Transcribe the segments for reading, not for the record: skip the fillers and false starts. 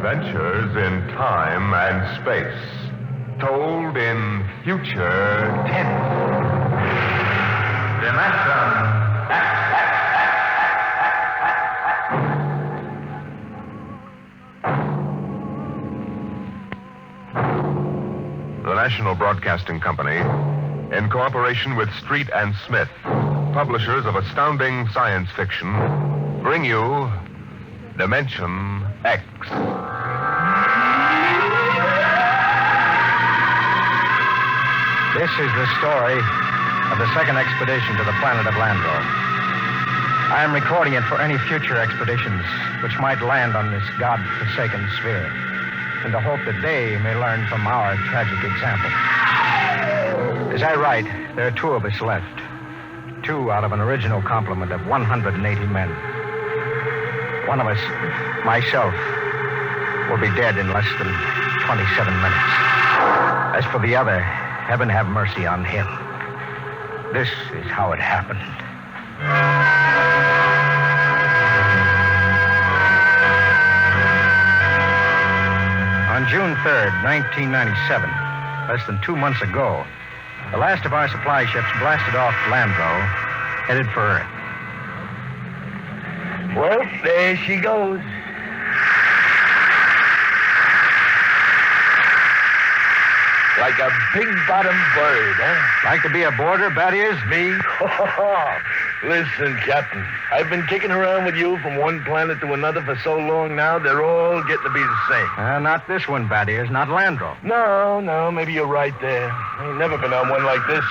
adventures in time and space, told in future tense. Dimension X. The National Broadcasting Company, in cooperation with Street and Smith, publishers of astounding science fiction, bring you Dimension X. This is the story of the second expedition to the planet of Landro. I am recording it for any future expeditions which might land on this God-forsaken sphere, in the hope that they may learn from our tragic example. As I write, there are 2 of us left. 2 out of an original complement of 180 men. One of us, myself, will be dead in less than 27 minutes. As for the other, heaven have mercy on him. This is how it happened. On June 3rd, 1997, less than 2 months ago, the last of our supply ships blasted off Landro, headed for Earth. Well, there she goes. Like a big-bottomed bird, huh? Like to be a boarder, Battiers? Me? Listen, Captain, I've been kicking around with you from one planet to another for so long now, they're all getting to be the same. Not this one, Battiers, not Landro. No, maybe you're right there. I ain't never been on one like this.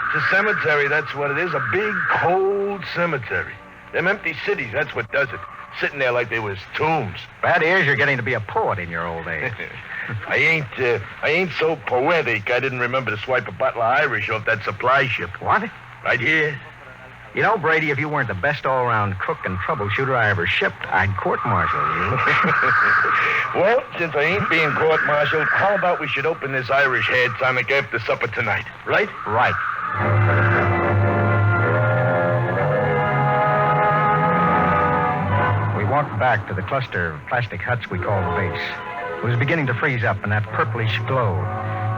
It's a cemetery, that's what it is. A big, cold cemetery. Them empty cities, that's what does it. Sitting there like they was tombs. Battiers, you're getting to be a poet in your old age. I ain't so poetic I didn't remember to swipe a bottle of Irish off that supply ship. What? Right here. You know, Brady, if you weren't the best all-around cook and troubleshooter I ever shipped, I'd court-martial you. Well, since I ain't being court-martialed, how about we should open this Irish head tonic after supper tonight, right? Right. We walked back to the cluster of plastic huts we called the base. It was beginning to freeze up, and that purplish glow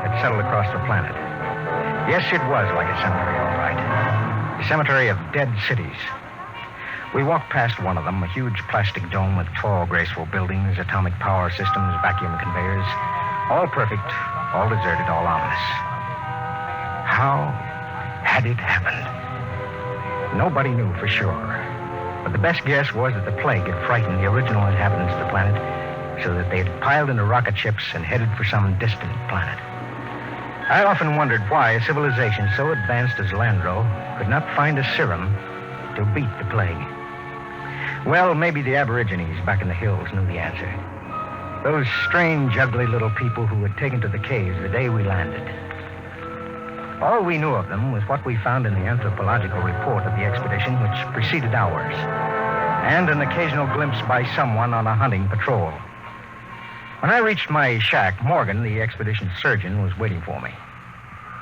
had settled across the planet. Yes, it was like a cemetery, all right. A cemetery of dead cities. We walked past one of them, a huge plastic dome with tall, graceful buildings, atomic power systems, vacuum conveyors. All perfect, all deserted, all ominous. How had it happened? Nobody knew for sure. But the best guess was that the plague had frightened the original inhabitants of the planet, so that they had piled into rocket ships and headed for some distant planet. I often wondered why a civilization so advanced as Landro could not find a serum to beat the plague. Well, maybe the Aborigines back in the hills knew the answer. Those strange, ugly little people who had taken to the caves the day we landed. All we knew of them was what we found in the anthropological report of the expedition, which preceded ours, and an occasional glimpse by someone on a hunting patrol. When I reached my shack, Morgan, the expedition surgeon, was waiting for me.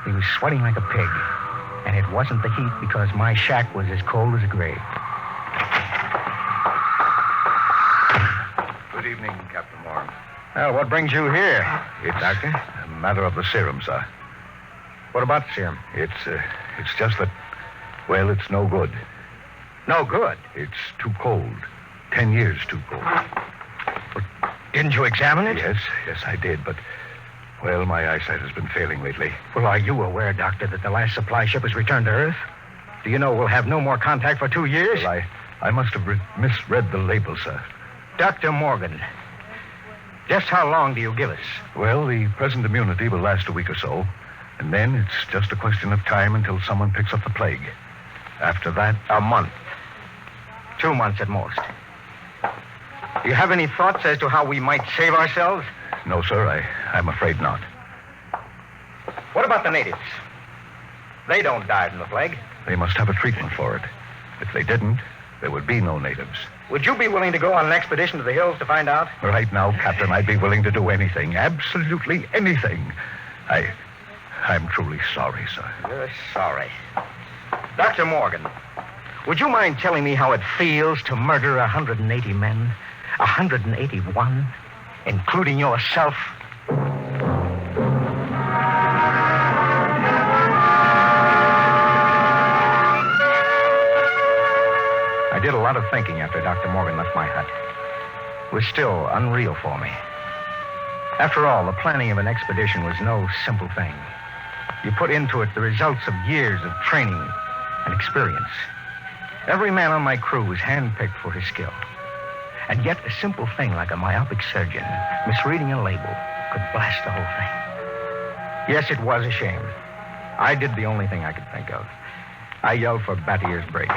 He was sweating like a pig, and it wasn't the heat because my shack was as cold as a grave. Good evening, Captain Morgan. Well, what brings you here? It's Doctor? a matter of the serum, sir. What about the serum? It's just that, well, it's no good. No good. It's too cold. 10 years too cold. Didn't you examine it? Yes, I did, but, well, my eyesight has been failing lately. Well, are you aware, Doctor, that the last supply ship has returned to Earth? Do you know we'll have no more contact for 2 years? Well, I must have misread the label, sir. Dr. Morgan, just how long do you give us? Well, the present immunity will last a week or so, and then it's just a question of time until someone picks up the plague. After that... A month. 2 months at most. Do you have any thoughts as to how we might save ourselves? No, sir, I'm afraid not. What about the natives? They don't die from the plague. They must have a treatment for it. If they didn't, there would be no natives. Would you be willing to go on an expedition to the hills to find out? Right now, Captain, I'd be willing to do anything. Absolutely anything. I'm truly sorry, sir. You're sorry. Dr. Morgan, would you mind telling me how it feels to murder 180 men? 181? including yourself. I did a lot of thinking after Dr. Morgan left my hut. It was still unreal for me. After all, the planning of an expedition was no simple thing. You put into it the results of years of training and experience. Every man on my crew was handpicked for his skill. And yet a simple thing like a myopic surgeon misreading a label could blast the whole thing. Yes, it was a shame. I did the only thing I could think of. I yelled for Batty Ears Brady.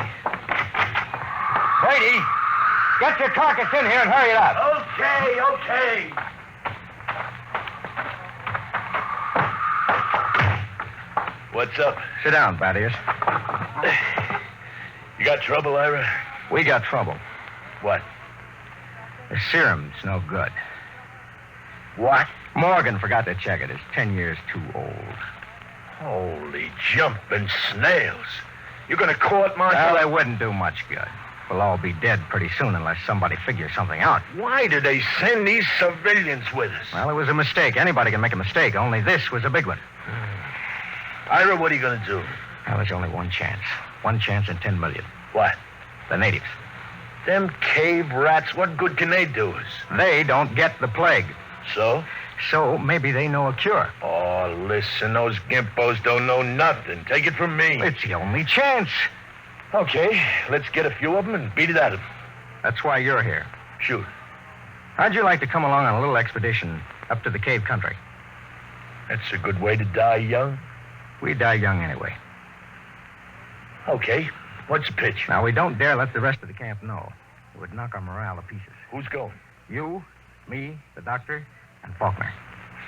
Brady, get your carcass in here and hurry it up. Okay. What's up? Sit down, Batty Ears. You got trouble, Ira? We got trouble. What? The serum's no good. What? Morgan forgot to check it. It's 10 years too old. Holy jumping snails. You're going to court martial? Well, it wouldn't do much good. We'll all be dead pretty soon unless somebody figures something out. Why did they send these civilians with us? Well, it was a mistake. Anybody can make a mistake. Only this was a big one. Ira, what are you going to do? Well, there's only one chance. One chance in 10 million. What? The natives. Them cave rats, what good can they do us? They don't get the plague. So? So maybe they know a cure. Oh, listen, those gimpos don't know nothing. Take it from me. It's the only chance. Okay, let's get a few of them and beat it at them. That's why you're here. Shoot. How'd you like to come along on a little expedition up to the cave country? That's a good way to die young. We die young anyway. Okay, what's the pitch? Now, we don't dare let the rest of the camp know. It would knock our morale to pieces. Who's going? You, me, the doctor, and Faulkner.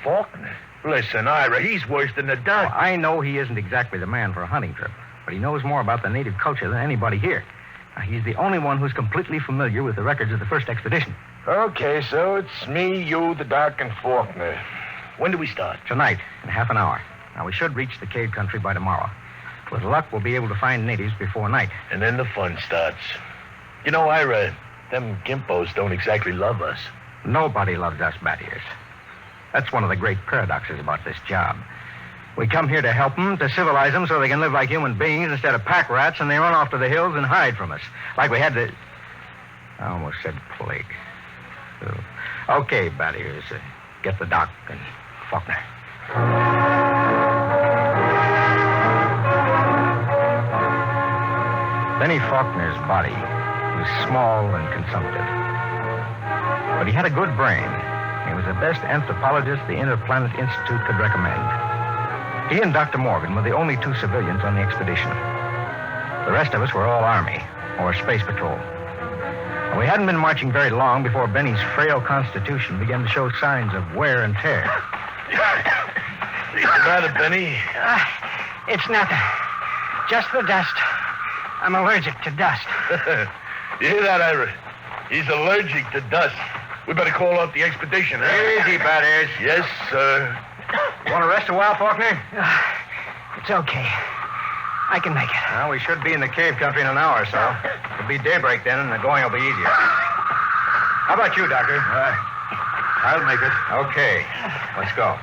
Faulkner? Listen, Ira, he's worse than the Well, doctor. I know he isn't exactly the man for a hunting trip, but he knows more about the native culture than anybody here. Now, he's the only one who's completely familiar with the records of the first expedition. Okay, so it's me, you, the doc, and Faulkner. When do we start? Tonight, in half an hour. Now, we should reach the cave country by tomorrow. With luck, we'll be able to find natives before night. And then the fun starts. You know, Ira, them gimpos don't exactly love us. Nobody loves us Batty Ears. That's one of the great paradoxes about this job. We come here to help them, to civilize them so they can live like human beings instead of pack rats, and they run off to the hills and hide from us. Like we had to... I almost said plague. Okay, Batty Ears, get the doc and Faulkner. Benny Faulkner's body was small and consumptive. But he had a good brain. He was the best anthropologist the Interplanet Institute could recommend. He and Dr. Morgan were the only two civilians on the expedition. The rest of us were all Army or Space Patrol. And we hadn't been marching very long before Benny's frail constitution began to show signs of wear and tear. What's the matter, Benny? It's nothing. Just the dust. I'm allergic to dust. You hear that, Ira? He's allergic to dust. We better call off the expedition, huh? Easy, Batty Ears. Yes, sir. You want to rest a while, Faulkner? It's okay. I can make it. Well, we should be in the cave country in an hour or so. It'll be daybreak then, and the going will be easier. How about you, Doctor? I'll make it. Okay. Let's go.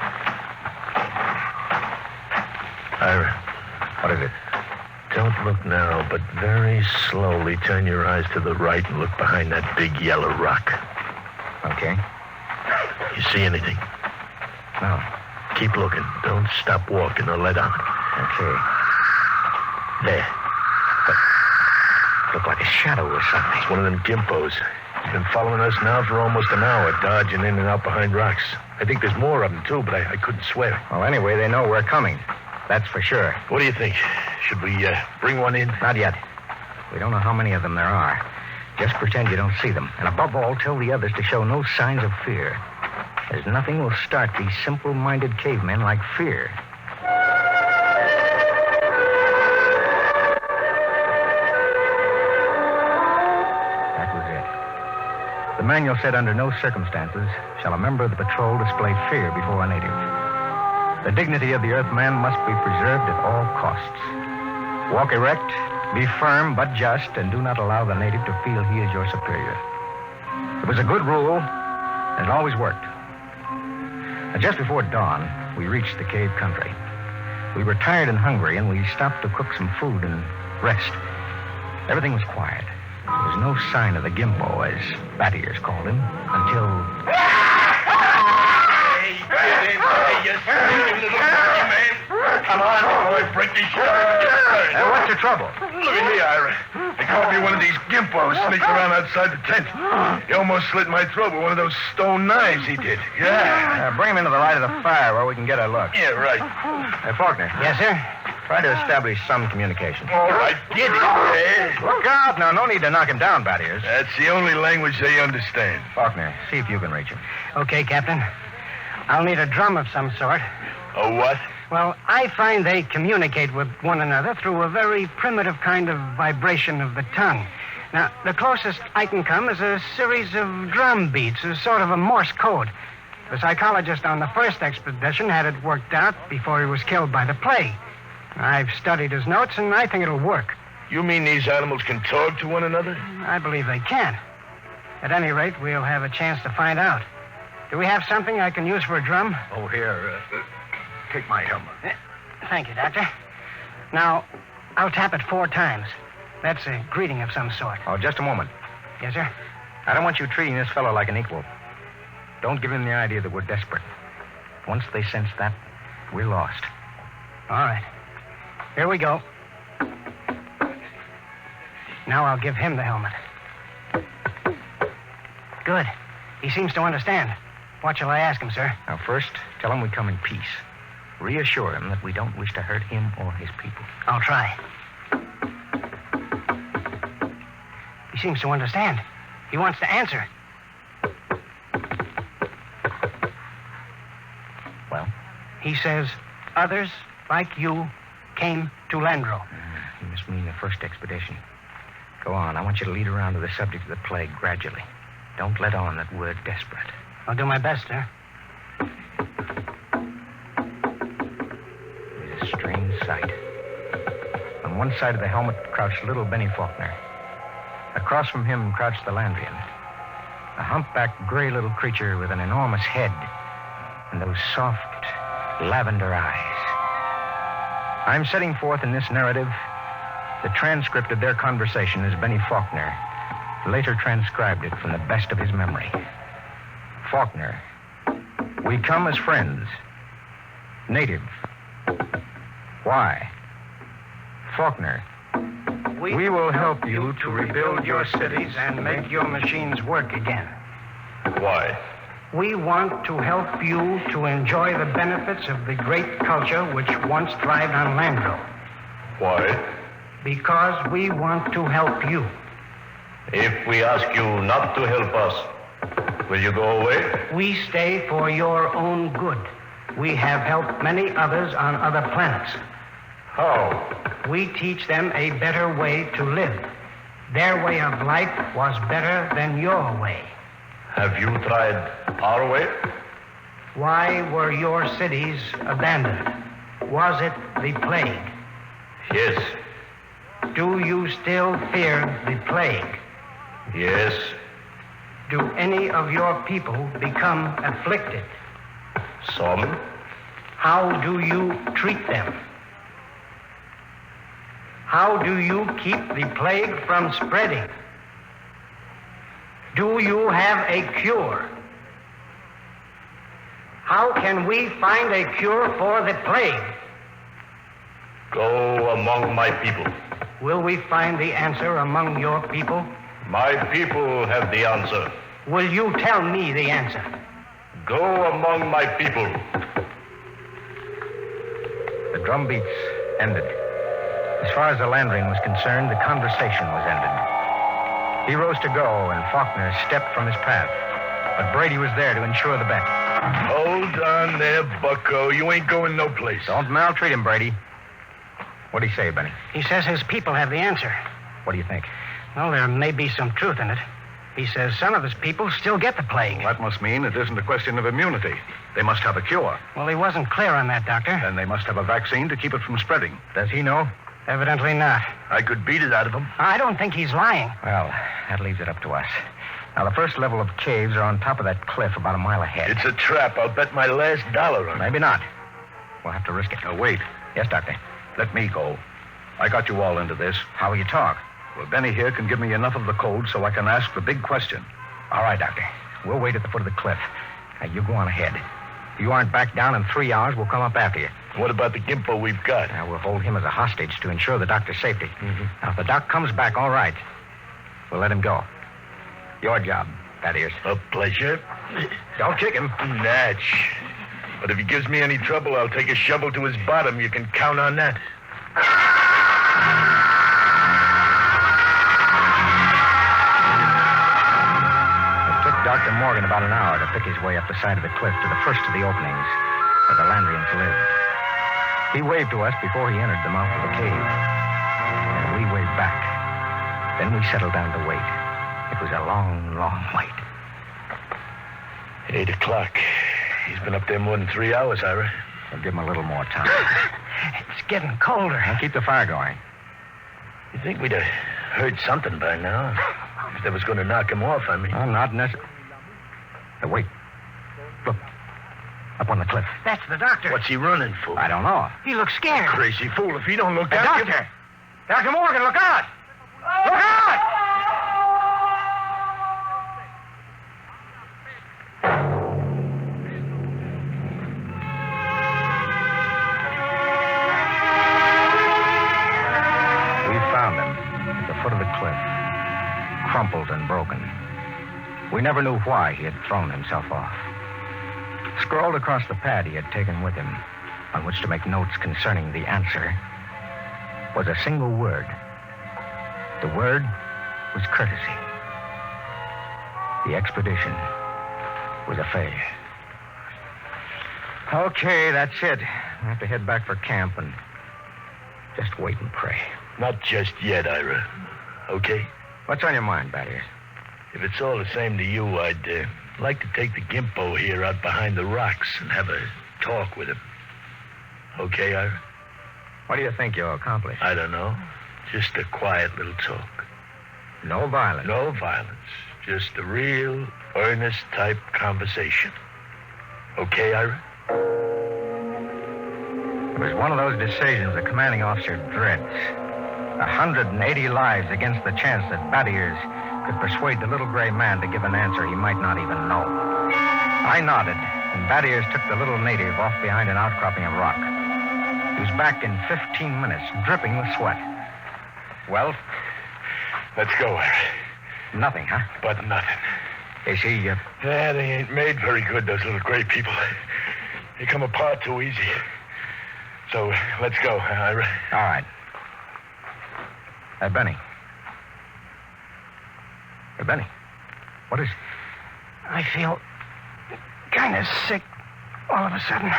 Ira, What is it? don't look now, but very slowly turn your eyes to the right and look behind that big yellow rock. Okay. You see anything? No. Keep looking. Don't stop walking or let on. Okay. There. Look like a shadow or something. It's one of them gimpos. He's been following us now for almost an hour, dodging in and out behind rocks. I think there's more of them, too, but I couldn't swear. Well, anyway, they know we're coming. That's for sure. What do you think? Should we bring one in? Not yet. We don't know how many of them there are. Just pretend you don't see them. And above all, tell the others to show no signs of fear. There's nothing will start these simple-minded cavemen like fear. That was it. The manual said under no circumstances shall a member of the patrol display fear before a native. The dignity of the Earthman must be preserved at all costs. Walk erect, be firm but just, and do not allow the native to feel he is your superior. It was a good rule, and it always worked. Just before dawn, we reached the cave country. We were tired and hungry, and we stopped to cook some food and rest. Everything was quiet. There was no sign of the Gimpo, as Battiers called him, until... Hey, get in there, you sneaky little monkey man. Come on, boy, break this shit. what's your trouble? Look at me, Ira. They caught me one of these Gimpos sneaking around outside the tent. He almost slit my throat with one of those stone knives he did. Yeah. Bring him into the light of the fire where we can get a look. Yeah, right. Faulkner. Yes, sir? Try to establish some communication. All right, get it. Look out. Now, no need to knock him down, Battiers. That's the only language they understand. Faulkner, see if you can reach him. Okay, Captain. I'll need a drum of some sort. A what? Well, I find they communicate with one another through a very primitive kind of vibration of the tongue. Now, the closest I can come is a series of drum beats, a sort of a Morse code. The psychologist on the first expedition had it worked out before he was killed by the plague. I've studied his notes, and I think it'll work. You mean these animals can talk to one another? I believe they can. At any rate, we'll have a chance to find out. Do we have something I can use for a drum? Oh, here. Take my helmet. Thank you, Doctor. Now, I'll tap it 4 times. That's a greeting of some sort. Oh, just a moment. Yes, sir? I don't want you treating this fellow like an equal. Don't give him the idea that we're desperate. Once they sense that, we're lost. All right. Here we go. Now I'll give him the helmet. Good. He seems to understand. What shall I ask him, sir? Now, first, tell him we come in peace. Reassure him that we don't wish to hurt him or his people. I'll try. He seems to understand. He wants to answer. Well? He says, others, like you, came to Landro. He must mean the first expedition. Go on. I want you to lead around to the subject of the plague gradually. Don't let on that we're desperate. I'll do my best, sir. It's a strange sight. On one side of the helmet crouched little Benny Faulkner. Across from him crouched the Landrian, a humpbacked gray little creature with an enormous head and those soft lavender eyes. I'm setting forth in this narrative the transcript of their conversation as Benny Faulkner later transcribed it from the best of his memory. Faulkner, we come as friends. Native. Why? Faulkner, we will help you to rebuild your cities and make your machines work again. Why? We want to help you to enjoy the benefits of the great culture which once thrived on Landro. Why? Because we want to help you. If we ask you not to help us, will you go away? We stay for your own good. We have helped many others on other planets. How? We teach them a better way to live. Their way of life was better than your way. Have you tried our way? Why were your cities abandoned? Was it the plague? Yes. Do you still fear the plague? Yes. Do any of your people become afflicted? Some. How do you treat them? How do you keep the plague from spreading? Do you have a cure? How can we find a cure for the plague? Go among my people. Will we find the answer among your people? My people have the answer. Will you tell me the answer? Go among my people. The drum beats ended. As far as the Landrian was concerned, the conversation was ended. He rose to go, and Faulkner stepped from his path. But Brady was there to ensure the bet. Hold on there, bucko. You ain't going no place. Don't maltreat him, Brady. What'd he say, Benny? He says his people have the answer. What do you think? Well, there may be some truth in it. He says some of his people still get the plague. Well, that must mean it isn't a question of immunity. They must have a cure. Well, he wasn't clear on that, Doctor. Then they must have a vaccine to keep it from spreading. Does he know? Evidently not. I could beat it out of him. I don't think he's lying. Well, that leaves it up to us. Now, the first level of caves are on top of that cliff about a mile ahead. It's a trap. I'll bet my last dollar on it. Maybe not. We'll have to risk it. Now, wait. Yes, Doctor. Let me go. I got you all into this. How will you talk? Well, Benny here can give me enough of the code so I can ask the big question. All right, Doctor. We'll wait at the foot of the cliff. Now, you go on ahead. If you aren't back down in 3 hours, we'll come up after you. What about the gimpo we've got? Now, we'll hold him as a hostage to ensure the doctor's safety. Now, if the doc comes back, all right. We'll let him go. Your job, that is. A pleasure. Don't kick him. Natch. But if he gives me any trouble, I'll take a shovel to his bottom. You can count on that. It took Dr. Morgan about an hour to pick his way up the side of the cliff to the first of the openings where the Landrians lived. He waved to us before he entered the mouth of the cave. And we waved back. Then we settled down to wait. It was a long, long wait. 8 o'clock. He's been up there more than 3 hours, Ira. We'll give him a little more time. It's getting colder. Now keep the fire going. You think we'd have heard something by now? If that was going to knock him off, I mean. Oh, not necessarily. Wait. Look. Up on the cliff. That's the doctor. What's he running for? I don't know. He looks scared. Crazy fool. If he don't look Hey, out... Doctor! Dr. Morgan, look out! Look out! We found him at the foot of the cliff, crumpled and broken. We never knew why he had thrown himself off. Scrawled across the pad he had taken with him, on which to make notes concerning the answer, was a single word. The word was courtesy. The expedition was a failure. Okay, that's it. I have to head back for camp and just wait and pray. Not just yet, Ira. Okay? What's on your mind, Battier? If it's all the same to you, I'd like to take the gimpo here out behind the rocks and have a talk with him. Okay, Ira? What do you think you'll accomplish? I don't know. Just a quiet little talk. No violence. No violence. Just a real, earnest type conversation. Okay, Ira? It was one of those decisions the commanding officer dreads. 180 lives against the chance that Battier's could persuade the little gray man to give an answer he might not even know. I nodded, and Battier's took the little native off behind an outcropping of rock. He was back in 15 minutes, dripping with sweat. Well? Let's go, Ira. Nothing, huh? But nothing. Is he, Yeah, they ain't made very good, those little gray people. They come apart too easy. So, let's go, Ira. All right. Hey, Benny. Hey, Benny. What is... I feel kind of sick all of a sudden.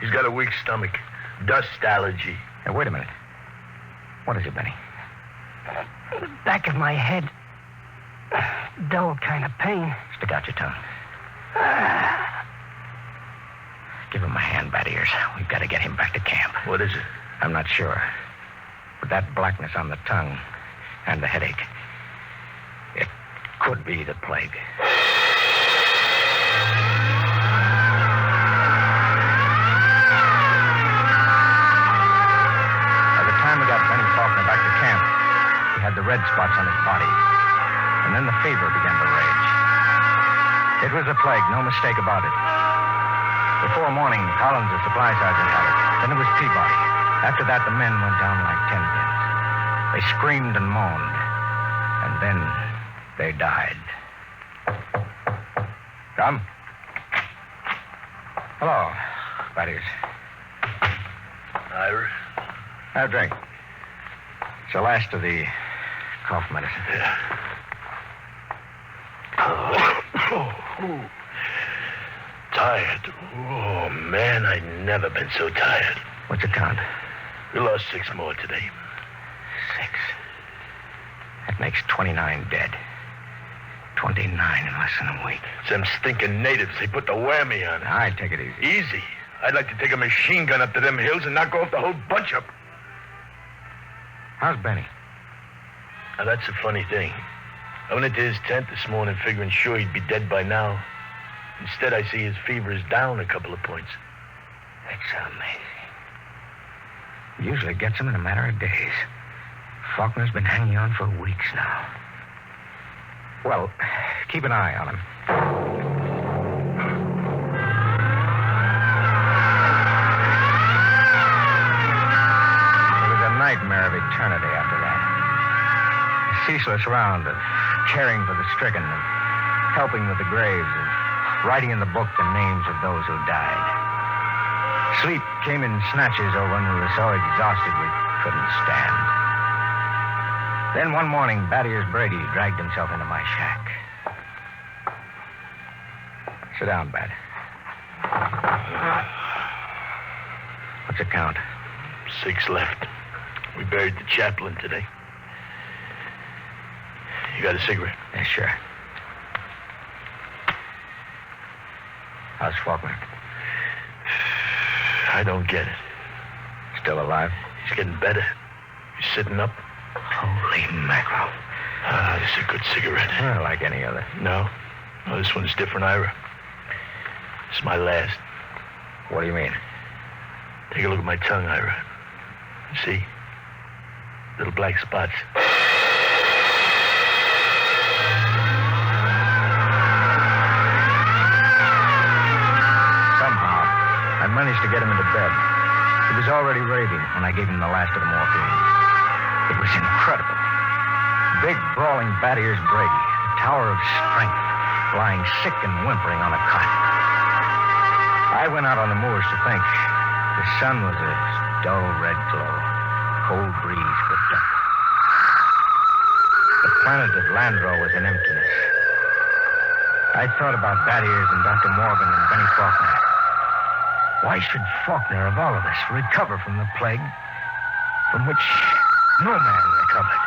He's got a weak stomach. Dust allergy. Hey, wait a minute. What is it, Benny? The back of my head. Dull kind of pain. Stick out your tongue. Give him a hand, Battiers. We've got to get him back to camp. What is it? I'm not sure. But that blackness on the tongue and the headache, it could be the plague. By the time we got Benny Faulkner back to camp, he had the red spots on his body. And then the fever began to rage. It was a plague, no mistake about it. Before morning, Collins, the supply sergeant, had it. Then it was Peabody. After that, the men went down like 10 pins. They screamed and moaned. And then they died. Come. Hello, Battiers. Ira? Have a drink. It's the last of the cough medicine. Yeah. Tired. Oh, man, I've never been so tired. What's the count? We lost 6 more today. 6. That makes 29 dead. 29 in less than a week. It's them stinking natives. They put the whammy on it. I'd take it easy. Easy. I'd like to take a machine gun up to them hills and knock off the whole bunch of them. How's Benny? Now, that's a funny thing. I went into his tent this morning figuring sure he'd be dead by now. Instead, I see his fever is down a couple of points. That's amazing. Usually gets him in a matter of days. Faulkner's been hanging on for weeks now. Well, keep an eye on him. It was a nightmare of eternity after that. A ceaseless round of caring for the stricken, of helping with the graves, of writing in the book the names of those who died. Sleep came in snatches or when we were so exhausted we couldn't stand. Then one morning, Batier's Brady dragged himself into my shack. Sit down, Bat. What's it count? 6 left. We buried the chaplain today. You got a cigarette? Yeah, sure. How's Faulkner? I don't get it. Still alive? He's getting better. He's sitting up. Holy mackerel. This is a good cigarette. Well, like any other. No, this one's different, Ira. It's my last. What do you mean? Take a look at my tongue, Ira. See? Little black spots. Somehow, I managed to get him into bed. He was already raving when I gave him the last of the morphine. It was incredible. Big, brawling Batier's Brady, a tower of strength, lying sick and whimpering on a cot. I went out on the moors to think. The sun was a dull red glow. Cold breeze whipped up. The planet of Landro was an emptiness. I thought about Batier's and Dr. Morgan and Benny Faulkner. Why should Faulkner, of all of us, recover from the plague from which no man recovered?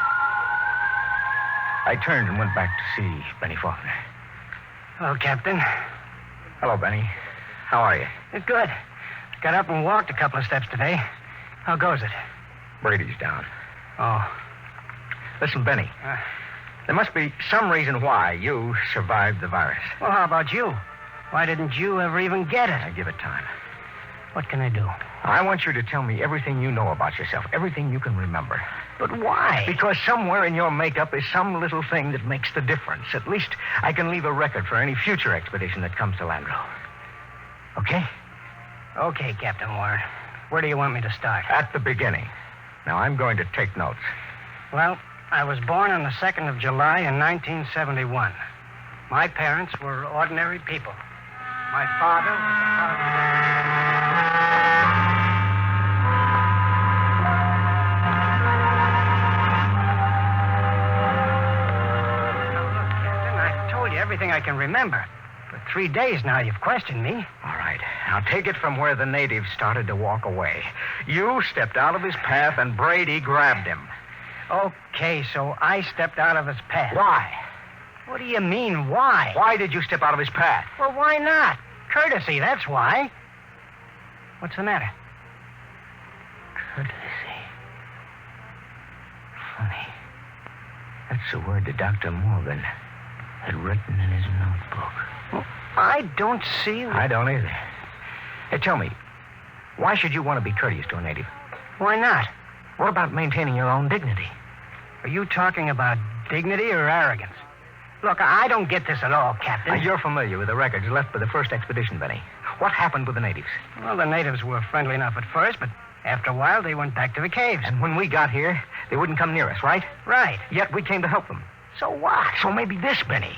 I turned and went back to see Benny Faulkner. Hello, Captain. Hello, Benny. How are you? It's good. Got up and walked a couple of steps today. How goes it? Brady's down. Oh. Listen, Benny. There must be some reason why you survived the virus. Well, how about you? Why didn't you ever even get it? I give it time. What can I do? I want you to tell me everything you know about yourself, everything you can remember. But why? Because somewhere in your makeup is some little thing that makes the difference. At least I can leave a record for any future expedition that comes to Landro. Okay? Okay, Captain Warren. Where do you want me to start? At the beginning. Now, I'm going to take notes. Well, I was born on the 2nd of July in 1971. My parents were ordinary people. My father was everything I can remember. For 3 days now, you've questioned me. All right. Now take it from where the natives started to walk away. You stepped out of his path and Brady grabbed him. Okay, so I stepped out of his path. Why? What do you mean, why? Why did you step out of his path? Well, why not? Courtesy, that's why. What's the matter? Courtesy. Funny. That's the word that Dr. Morgan had written in his notebook. Well, I don't see... I don't either. Hey, tell me, why should you want to be courteous to a native? Why not? What about maintaining your own dignity? Are you talking about dignity or arrogance? Look, I don't get this at all, Captain. You're familiar with the records left by the first expedition, Benny. What happened with the natives? Well, the natives were friendly enough at first, but after a while, they went back to the caves. And when we got here, they wouldn't come near us, right? Right. Yet we came to help them. So what? So maybe this, Benny.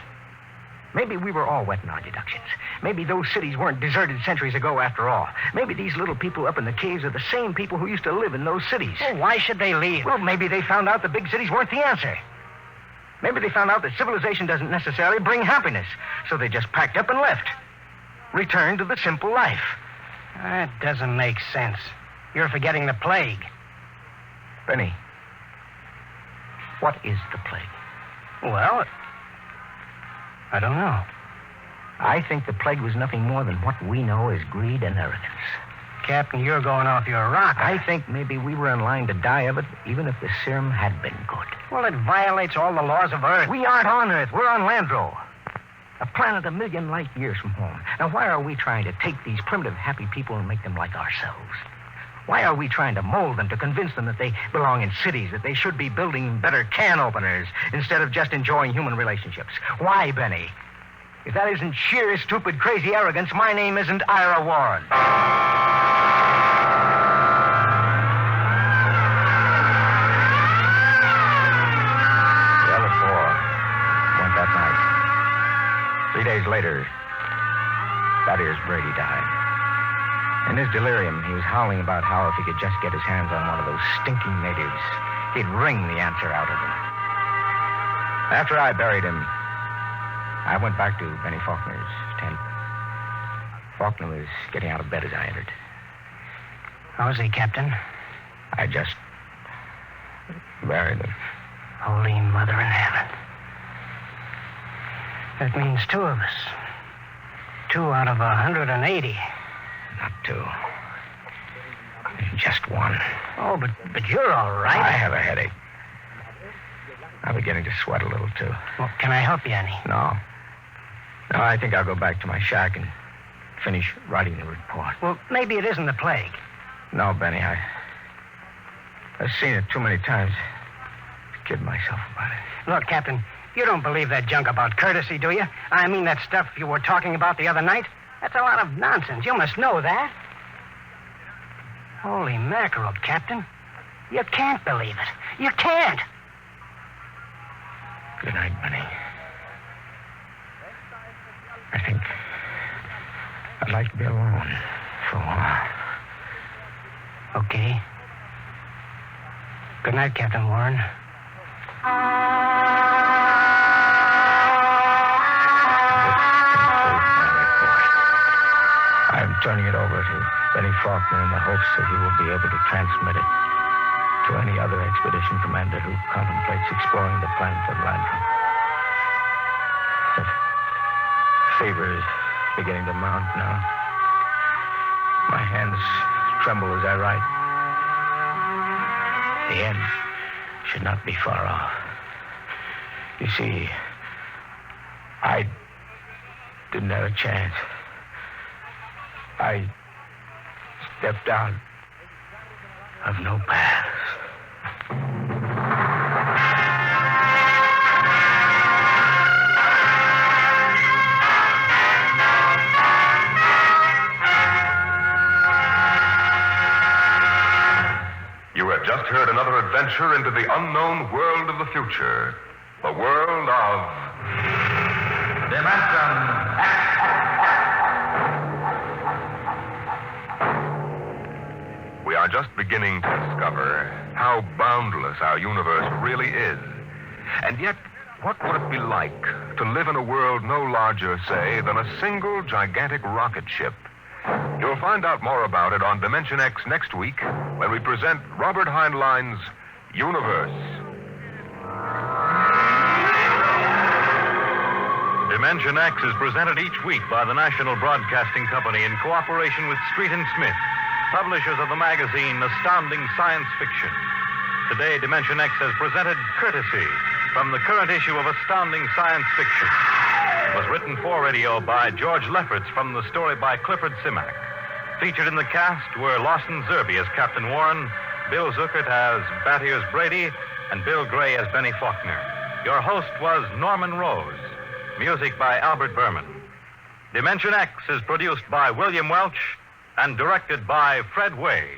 Maybe we were all wet in our deductions. Maybe those cities weren't deserted centuries ago after all. Maybe these little people up in the caves are the same people who used to live in those cities. Well, why should they leave? Well, maybe they found out the big cities weren't the answer. Maybe they found out that civilization doesn't necessarily bring happiness. So they just packed up and left. Returned to the simple life. That doesn't make sense. You're forgetting the plague. Benny, what is the plague? Well, I don't know. I think the plague was nothing more than what we know as greed and arrogance. Captain, you're going off your rocker. I think maybe we were in line to die of it, even if the serum had been good. Well, it violates all the laws of Earth. We aren't on Earth. We're on Landro. A planet a million light years from home. Now, why are we trying to take these primitive, happy people and make them like ourselves? Why are we trying to mold them to convince them that they belong in cities, that they should be building better can openers instead of just enjoying human relationships? Why, Benny? If that isn't sheer, stupid, crazy arrogance, my name isn't Ira Warren. That night. 3 days later, that here's Brady died. In his delirium, he was howling about how if he could just get his hands on one of those stinking natives, he'd wring the answer out of them. After I buried him, I went back to Benny Faulkner's tent. Faulkner was getting out of bed as I entered. How is he, Captain? I just buried him. Holy Mother in heaven. That means 2 of us. 2 out of 180. Not 2. Just 1. Oh, but you're all right. I have a headache. I'm beginning to sweat a little, too. Well, can I help you any? No, I think I'll go back to my shack and finish writing the report. Well, maybe it isn't the plague. No, Benny, I've seen it too many times to kid myself about it. Look, Captain, you don't believe that junk about courtesy, do you? I mean that stuff you were talking about the other night? That's a lot of nonsense. You must know that. Holy mackerel, Captain. You can't believe it. You can't. Good night, Benny. I think I'd like to be alone for a while. Okay. Good night, Captain Warren. I'm turning it over to Benny Faulkner in the hopes that he will be able to transmit it to any other expedition commander who contemplates exploring the planet of Landro. The fever is beginning to mount now. My hands tremble as I write. The end should not be far off. You see, I didn't have a chance. I stepped out of no paths. You have just heard another adventure into the unknown world of the future. The world of Dimension X. We are just beginning to discover how boundless our universe really is. And yet, what would it be like to live in a world no larger, say, than a single gigantic rocket ship? You'll find out more about it on Dimension X next week when we present Robert Heinlein's Universe. Dimension X is presented each week by the National Broadcasting Company in cooperation with Street & Smith, publishers of the magazine Astounding Science Fiction. Today, Dimension X has presented Courtesy from the current issue of Astounding Science Fiction. It was written for radio by George Lefferts from the story by Clifford Simak. Featured in the cast were Lawson Zerbe as Captain Warren, Bill Zuckert as Battiers Brady, and Bill Gray as Benny Faulkner. Your host was Norman Rose. Music by Albert Berman. Dimension X is produced by William Welch and directed by Fred Way.